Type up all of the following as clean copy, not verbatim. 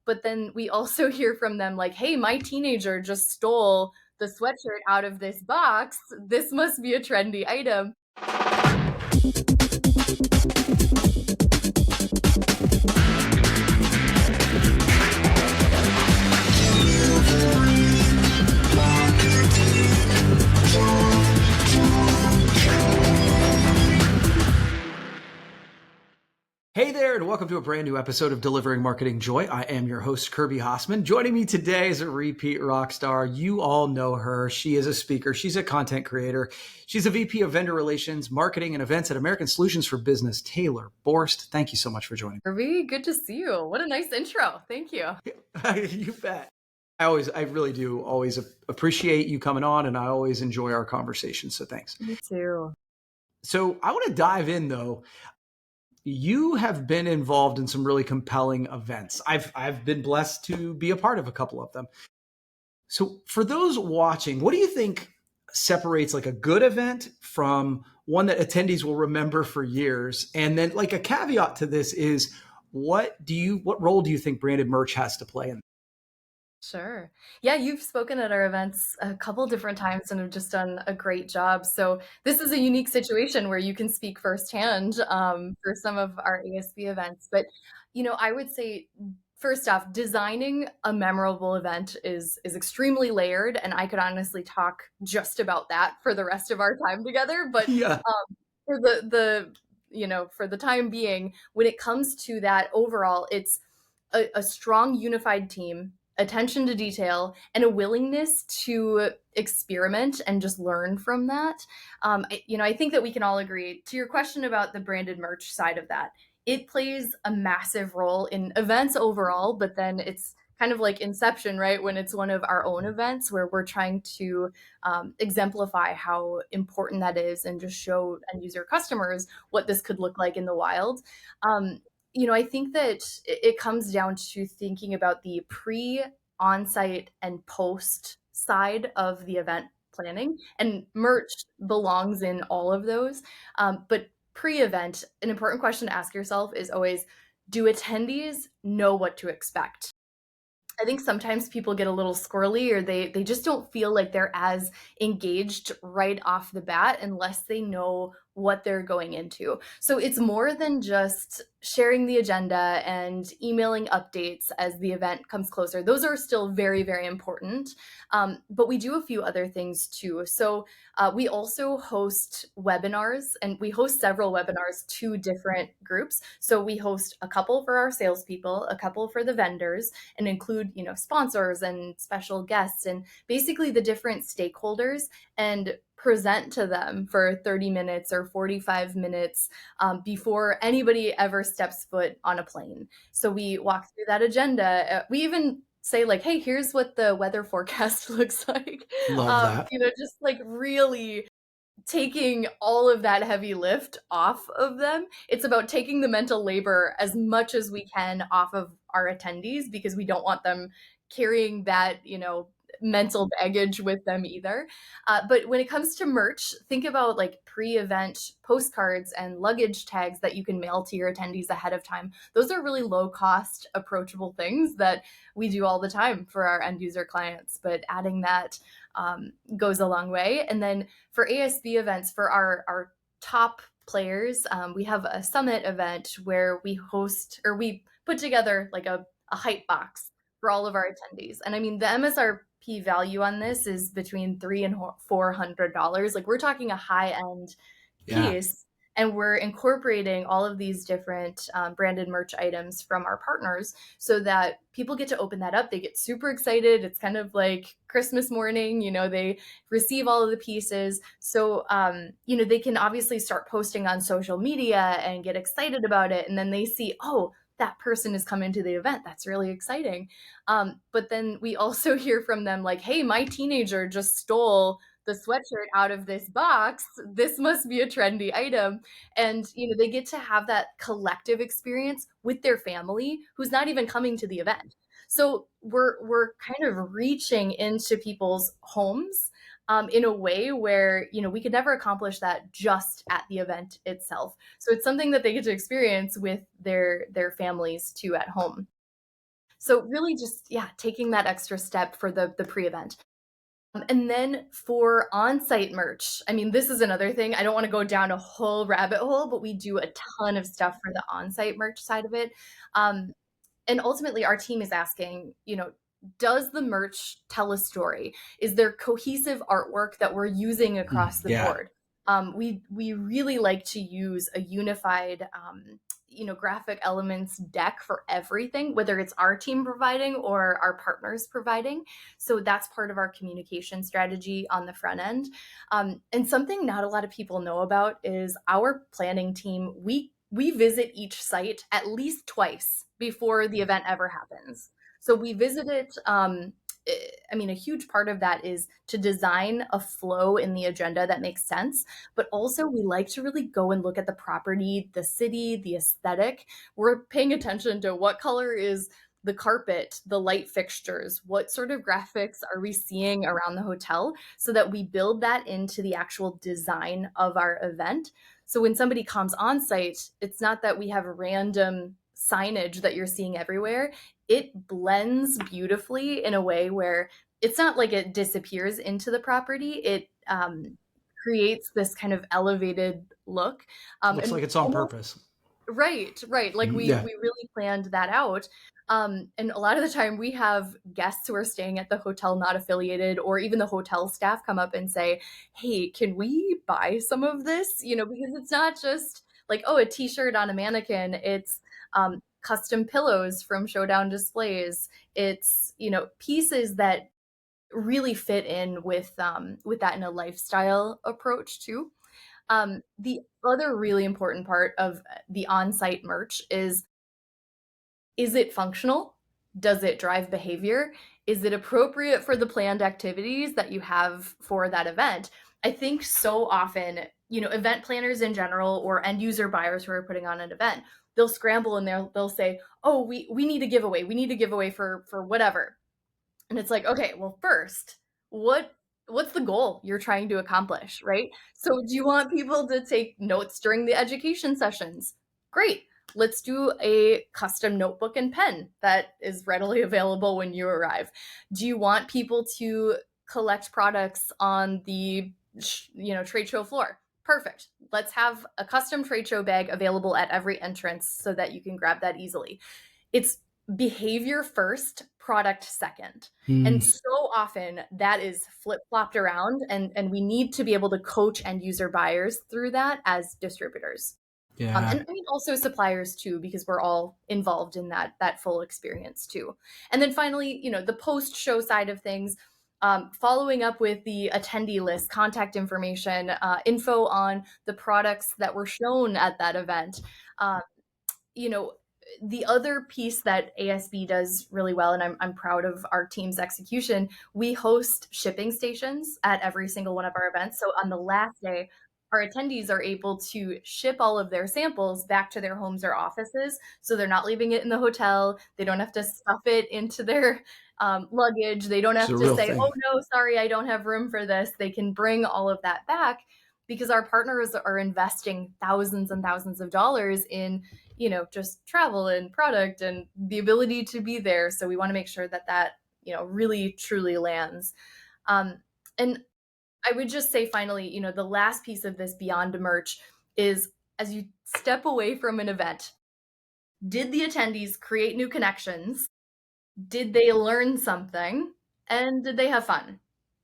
But then we also hear from them like, hey, my teenager just stole the sweatshirt out of this box. This must be a trendy item. Hey there, and welcome to a brand new episode of Delivering Marketing Joy. I am your host, Kirby Hasseman. Joining me today is a repeat rock star. You all know her. She is a speaker. She's a content creator. She's a VP of Vendor Relations, Marketing, and Events at American Solutions for Business, Taylor Borst. Thank you so much for joining me. Kirby, good to see you. What a nice intro. Thank you. You bet. I really do always appreciate you coming on, and I always enjoy our conversations. So thanks. Me too. So I want to dive in though. You have been involved in some really compelling events. I've been blessed to be a part of a couple of them. So for those watching, what do you think separates like a good event from one that attendees will remember for years? And then like a caveat to this is what role do you think branded merch has to play in? Sure. Yeah, you've spoken at our events a couple different times and have just done a great job. So this is a unique situation where you can speak firsthand for some of our ASB events. But I would say first off, designing a memorable event is extremely layered, and I could honestly talk just about that for the rest of our time together. But Yeah. for the time being, when it comes to that overall, it's a strong unified team, attention to detail, and a willingness to experiment and just learn from that. I think that we can all agree to your question about the branded merch side of that. It plays a massive role in events overall, but then it's kind of like Inception, right? When it's one of our own events where we're trying to exemplify how important that is and just show end user customers what this could look like in the wild. I think that it comes down to thinking about the pre, on-site, and post side of the event planning, and merch belongs in all of those. But pre-event, an important question to ask yourself is always, do attendees know what to expect? I think sometimes people get a little squirrely, or they just don't feel like they're as engaged right off the bat unless they know what they're going into. So it's more than just sharing the agenda and emailing updates as the event comes closer. Those are still very, very important. But we do a few other things too. So we also host webinars, and we host several webinars to different groups. So we host a couple for our salespeople, a couple for the vendors, and include sponsors and special guests and basically the different stakeholders, and present to them for 30 minutes or 45 minutes before anybody ever steps foot on a plane. So we walk through that agenda. We even say like, hey, here's what the weather forecast looks like. Love that. Just like really taking all of that heavy lift off of them. It's about taking the mental labor as much as we can off of our attendees, because we don't want them carrying that, mental baggage with them either. But when it comes to merch, think about like pre-event postcards and luggage tags that you can mail to your attendees ahead of time. Those are really low cost, approachable things that we do all the time for our end user clients, but adding that goes a long way. And then for ASB events, for our top players, we have a summit event where we host, or we put together like a hype box for all of our attendees. And I mean, the MSRP value on this is between $300 and $400. Like, we're talking a high end piece. And we're incorporating all of these different branded merch items from our partners so that people get to open that up. They get super excited. It's kind of like Christmas morning, they receive all of the pieces. So, they can obviously start posting on social media and get excited about it. And then they see, oh, that person is coming to the event. That's really exciting. But then we also hear from them like, hey, my teenager just stole the sweatshirt out of this box. This must be a trendy item. And, they get to have that collective experience with their family who's not even coming to the event. So we're kind of reaching into people's homes in a way where, we could never accomplish that just at the event itself. So it's something that they get to experience with their families too at home. So really just, yeah, taking that extra step for the pre-event. And then for on-site merch, I mean, this is another thing. I don't want to go down a whole rabbit hole, but we do a ton of stuff for the on-site merch side of it. Um, and ultimately our team is asking, does the merch tell a story? Is there cohesive artwork that we're using across the Yeah. board? We really like to use a unified graphic elements deck for everything, whether it's our team providing or our partners providing. So that's part of our communication strategy on the front end. And something not a lot of people know about is our planning team. We visit each site at least twice before the event ever happens. So we visit it. I mean, a huge part of that is to design a flow in the agenda that makes sense, but also we like to really go and look at the property, the city, the aesthetic. We're paying attention to what color is the carpet, the light fixtures, what sort of graphics are we seeing around the hotel, so that we build that into the actual design of our event. So when somebody comes on site, it's not that we have random signage that you're seeing everywhere. It blends beautifully in a way where it's not like it disappears into the property. It creates this kind of elevated look. Looks And like it's on almost purpose. right, right. Like Yeah. we really planned that out. And a lot of the time we have guests who are staying at the hotel not affiliated, or even the hotel staff come up and say, "Hey, can we buy some of this?" Because it's not just like, oh, a t-shirt on a mannequin. It's custom pillows from Showdown Displays. It's, pieces that really fit in with that in a lifestyle approach too. The other really important part of the on-site merch is it functional? Does it drive behavior? Is it appropriate for the planned activities that you have for that event? I think so often, event planners in general or end user buyers who are putting on an event, they'll scramble and they'll say, "Oh, we need a giveaway. We need a giveaway for whatever." And it's like, okay, well, first, what's the goal you're trying to accomplish, right? So do you want people to take notes during the education sessions? Great. Let's do a custom notebook and pen that is readily available when you arrive. Do you want people to collect products on the trade show floor? Perfect. Let's have a custom trade show bag available at every entrance so that you can grab that easily. It's behavior first, product second. And Mm, so often that is flip-flopped around, and we need to be able to coach end user buyers through that as distributors. yeah. And I mean also suppliers too, because we're all involved in that full experience too. And then finally, the post-show side of things, following up with the attendee list, contact information, info on the products that were shown at that event. Um, you know, the other piece that ASB does really well, and I'm proud of our team's execution, we host shipping stations at every single one of our events. So on the last day, our attendees are able to ship all of their samples back to their homes or offices. So they're not leaving it in the hotel. They don't have to stuff it into their luggage. They don't It's have a to real say, oh, thing. no, sorry, I don't have room for this. They can bring all of that back because our partners are investing thousands and thousands of dollars in just travel and product and the ability to be there. So we want to make sure that really truly lands. Um, and I would just say finally, the last piece of this beyond merch is, as you step away from an event, did the attendees create new connections? Did they learn something? And did they have fun?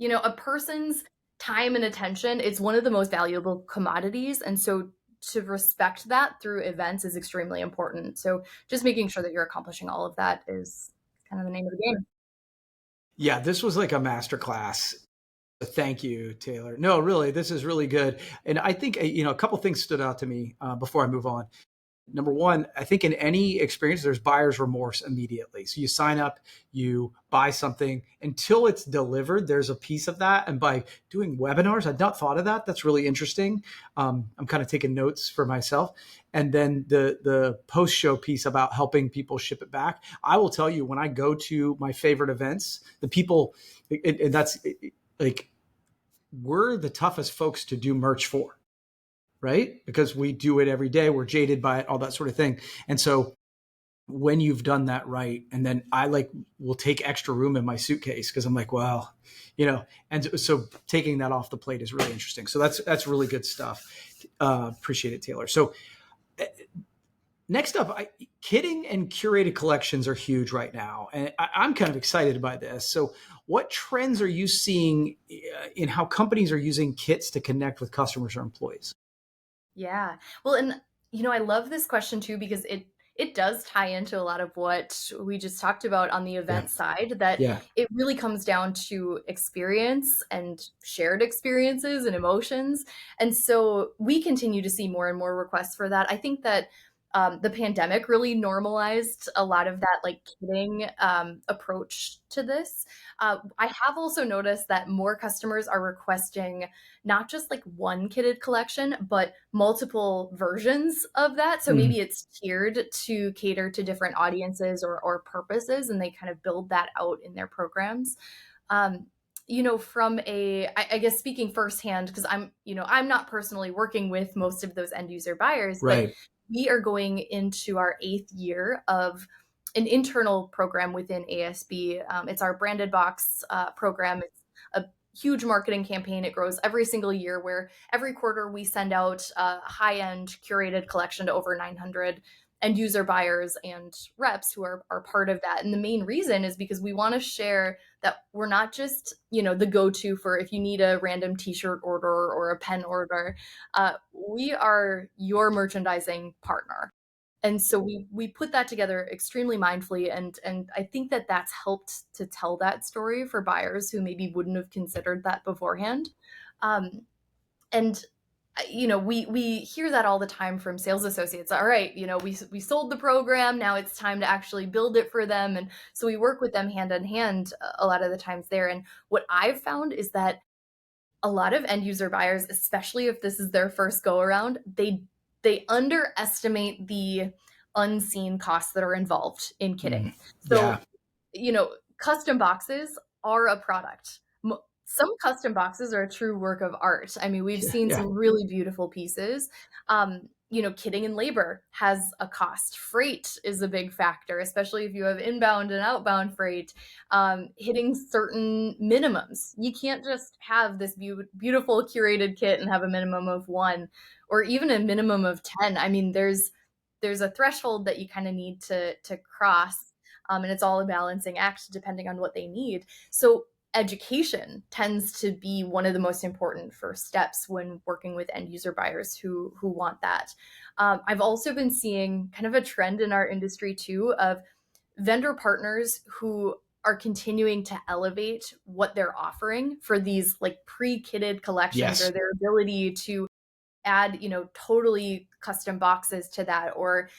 A person's time and attention is one of the most valuable commodities. And so to respect that through events is extremely important. So just making sure that you're accomplishing all of that is kind of the name of the game. Yeah, this was like a master class. Thank you, Taylor. No, really, this is really good. And I think, a couple things stood out to me before I move on. Number one, I think in any experience, there's buyer's remorse immediately. So you sign up, you buy something until it's delivered. There's a piece of that. And by doing webinars, I'd not thought of that. That's really interesting. I'm kind of taking notes for myself. And then the post show piece about helping people ship it back. I will tell you, when I go to my favorite events, the people, and that's like, we're the toughest folks to do merch for, right? Because we do it every day. We're jaded by it, all that sort of thing. And so when you've done that right. And then I like will take extra room in my suitcase because I'm like, well, and so taking that off the plate is really interesting. So that's really good stuff. Appreciate it, Taylor. So next up, kitting and curated collections are huge right now, and I'm kind of excited by this. So, what trends are you seeing in how companies are using kits to connect with customers or employees? Yeah. Well, and I love this question too because it does tie into a lot of what we just talked about on the Yeah, event side, that yeah. it really comes down to experience and shared experiences and emotions. And so we continue to see more and more requests for that. I think that the pandemic really normalized a lot of that like kidding approach to this. I have also noticed that more customers are requesting not just like one kitted collection, but multiple versions of that. So Mhm. maybe it's tiered to cater to different audiences or purposes, and they kind of build that out in their programs. Um, from I guess speaking firsthand, because I'm not personally working with most of those end user buyers, but Right. we are going into our 8th year of an internal program within ASB. It's our branded box program. It's a huge marketing campaign. It grows every single year, where every quarter we send out a high end curated collection to over 900 end user buyers and reps who are part of that. And the main reason is because we want to share that we're not just, the go to for if you need a random t shirt order or a pen order. We are your merchandising partner. And so we put that together extremely mindfully, and I think that that's helped to tell that story for buyers who maybe wouldn't have considered that beforehand. Um, and we hear that all the time from sales associates. All right, we sold the program, now it's time to actually build it for them. And so we work with them hand in hand a lot of the times there. And what I've found is that a lot of end user buyers, especially if this is their first go around, they underestimate the unseen costs that are involved in Mm. kitting. Yeah. So, custom boxes are a product. Some custom boxes are a true work of art. I mean, we've Yeah. seen Yeah. some really beautiful pieces. Kitting and labor has a cost. Freight is a big factor, especially if you have inbound and outbound freight. Hitting certain minimums. You can't just have this beautiful curated kit and have a minimum of one, or even a minimum of 10. I mean, there's a threshold that you kind of need to cross, and it's all a balancing act depending on what they need. So education tends to be one of the most important first steps when working with end user buyers who want that. I've also been seeing kind of a trend in our industry too of vendor partners who are continuing to elevate what they're offering for these like pre-kitted collections, or Yes. their ability to add totally custom boxes to that. Or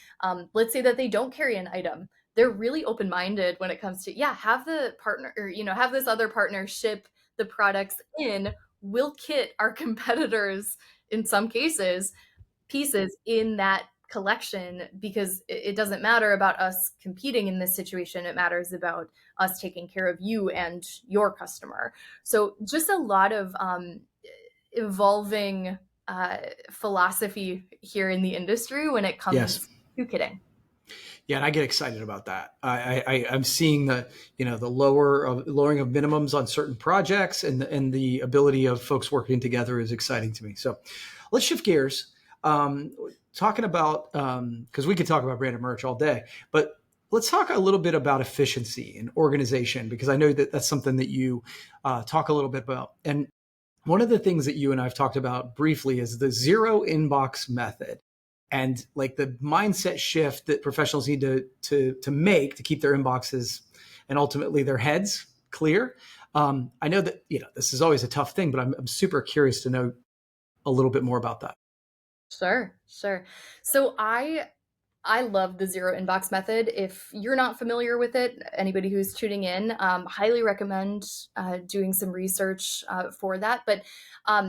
let's say that they don't carry an item, they're really open-minded when it comes to, yeah, have the partner, or have this other partner ship the products in. We'll kit our competitors in some cases pieces in that collection, because it doesn't matter about us competing in this situation. It matters about us taking care of you and your customer. So just a lot of evolving philosophy here in the industry when it Yes. comes to kitting. Yeah, and I get excited about that. I'm seeing the lowering of minimums on certain projects, and the ability of folks working together is exciting to me. So let's shift gears. Um, Talking about, because we could talk about branded merch all day, but let's talk a little bit about efficiency and organization, because I know that that's something that you talk a little bit about. And one of the things that you and I've talked about briefly is the zero inbox method, and like the mindset shift that professionals need to make to keep their inboxes and ultimately their heads clear. I know that this is always a tough thing, but I'm super curious to know a little bit more about that. Sure, sure. So I love the zero inbox method. If you're not familiar with it, anybody who's tuning in, highly recommend doing some research for that. But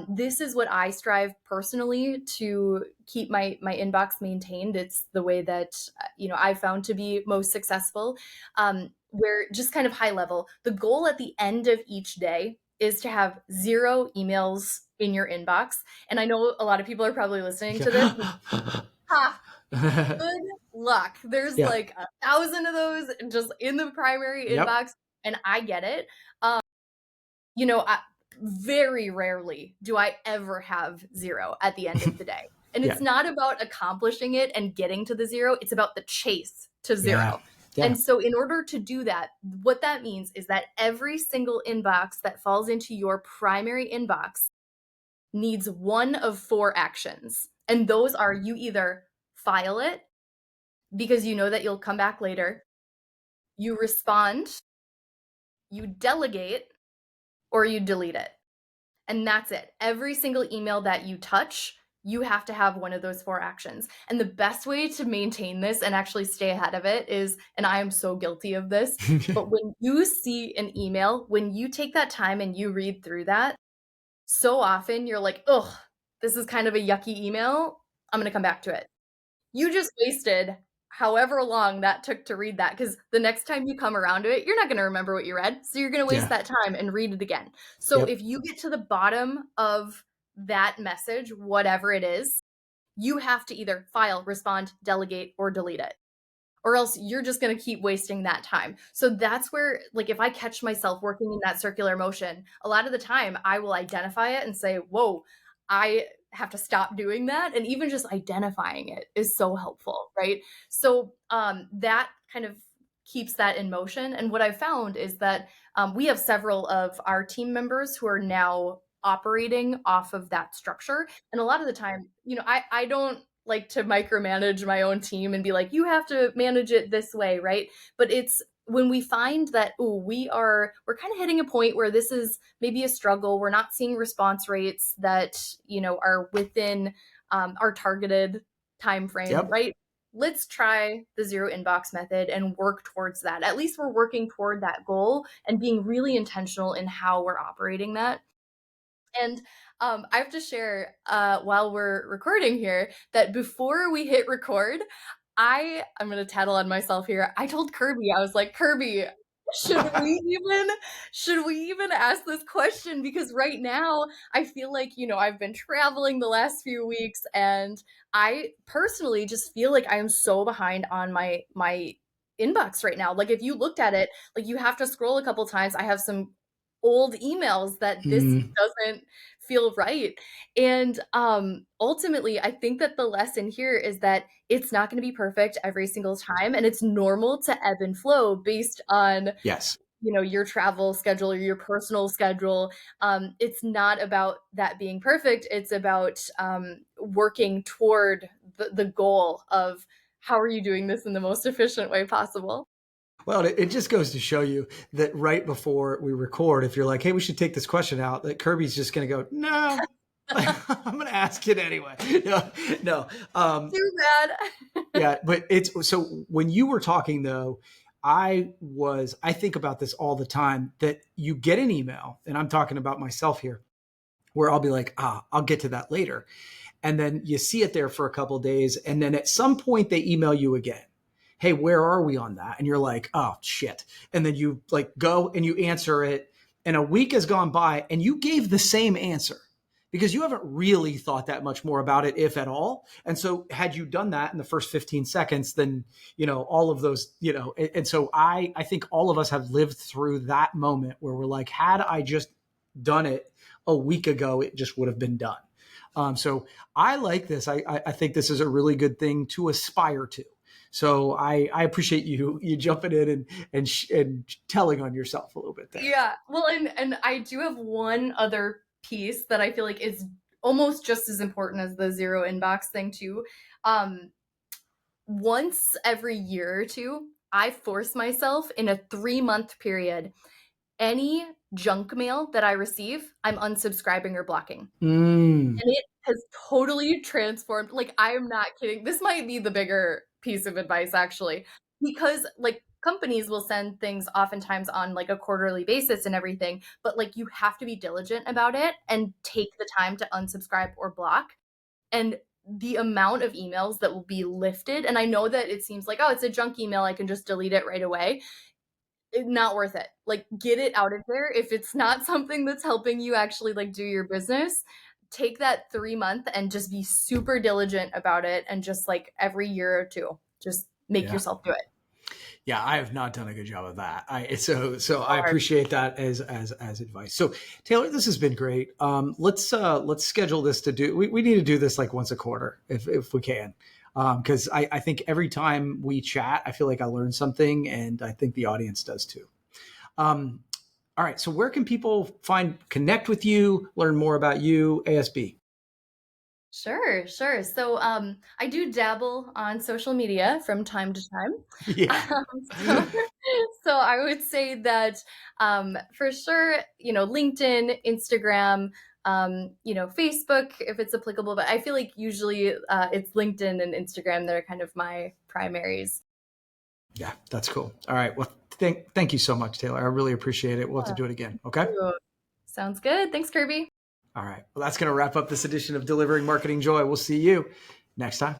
this is what I strive personally to keep my inbox maintained. It's the way that I found to be most successful. Where, just kind of high level, the goal at the end of each day is to have zero emails in your inbox. And I know a lot of people are probably listening to this. Ha! Good luck. There's Yeah. like 1,000 of those just in the primary Yep. inbox, and I get it. You know, very rarely do I ever have zero at the end of the day. And Yeah. it's not about accomplishing it and getting to the zero, it's about the chase to Yeah. zero. Yeah. And so, in order to do that, what that means is that every single inbox that falls into your primary inbox needs one of four actions. And those are you either file it because you know that you'll come back later, you respond, you delegate, or you delete it. And that's it. Every single email that you touch, you have to have one of those four actions. And the best way to maintain this and actually stay ahead of it is, and I am so guilty of this, but when you see an email, when you take that time and you read through that, so often you're like, ugh, this is kind of a yucky email. I'm going to come back to it. You just wasted however long that took to read that, because the next time you come around to it, you're not going to remember what you read. So you're going to waste Yeah. that time and read it again. So Yep. if you get to the bottom of that message, whatever it is, you have to either file, respond, delegate, or delete it, or else you're just going to keep wasting that time. So that's where, like, if I catch myself working in that circular motion, a lot of the time I will identify it and say, whoa, I have to stop doing that. And even just identifying it is so helpful, right? So that kind of keeps that in motion. And what I've found is that we have several of our team members who are now operating off of that structure. And a lot of the time, you know, I don't like to micromanage my own team and be like, you have to manage it this way, right? But it's when we find that, we're kind of hitting a point where this is maybe a struggle, we're not seeing response rates that, you know, are within our targeted time frame, Yep. right? Let's try the zero inbox method and work towards that. At least we're working toward that goal and being really intentional in how we're operating that. And I have to share while we're recording here that before we hit record, I'm gonna tattle on myself here. I told Kirby, I was like, Kirby, should we even should we even ask this question? Because right now I feel like, you know, I've been traveling the last few weeks, and I personally just feel like I am so behind on my inbox right now. Like if you looked at it, like you have to scroll a couple times. I have some old emails that this Mm, doesn't feel right. And ultimately, I think that the lesson here is that it's not going to be perfect every single time, and it's normal to ebb and flow based on, yes. you know, your travel schedule or your personal schedule. It's not about that being perfect. It's about working toward the goal of how are you doing this in the most efficient way possible. Well, it just goes to show you that right before we record, if you're like, hey, we should take this question out, that Kirby's just going to go, no, I'm going to ask it anyway. No, no. Too bad. Yeah, but it's so when you were talking though, I think about this all the time that you get an email, and I'm talking about myself here, where I'll be like, I'll get to that later. And then you see it there for a couple of days. And then at some point they email you again. Hey, where are we on that? And you're like, oh shit. And then you like go and you answer it. And a week has gone by and you gave the same answer because you haven't really thought that much more about it, if at all. And so had you done that in the first 15 seconds, then, you know, all of those, you know, and so I think all of us have lived through that moment where we're like, had I just done it a week ago, it just would have been done. So I like this. I think this is a really good thing to aspire to. So I appreciate you jumping in and telling on yourself a little bit there. Yeah. Well, and I do have one other piece that I feel like is almost just as important as the zero inbox thing too. Um, Once every year or two, I force myself in a 3-month period, any junk mail that I receive, I'm unsubscribing or blocking. Mm, And it has totally transformed, like, I am not kidding. This might be the bigger piece of advice, actually, because, like, companies will send things oftentimes on, like, a quarterly basis and everything, but, like, you have to be diligent about it and take the time to unsubscribe or block, and the amount of emails that will be lifted, and I know that it seems like, "Oh, it's a junk email, I can just delete it right away." Not worth it. Like, get it out of there. If it's not something that's helping you actually, like, do your business, take that 3 month and just be super diligent about it, and just, like, every year or two. just make Yeah. yourself do it. Yeah, I have not done a good job of that. So I Hard. appreciate that as advice. So Taylor, this has been great. Let's schedule this to do. We need to do this like once a quarter if we can, because I think every time we chat, I feel like I learn something, and I think the audience does too. Um, all right. So where can people connect with you, learn more about you, ASB? Sure, sure. So I do dabble on social media from time to time. Yeah. So, so I would say that for sure, LinkedIn, Instagram, Facebook, if it's applicable. But I feel like usually it's LinkedIn and Instagram that are kind of my primaries. Yeah, that's cool. All right. Well, thank you so much, Taylor. I really appreciate it. We'll have to Yeah. do it again. Okay. Ooh, sounds good. Thanks, Kirby. All right. Well, that's going to wrap up this edition of Delivering Marketing Joy. We'll see you next time.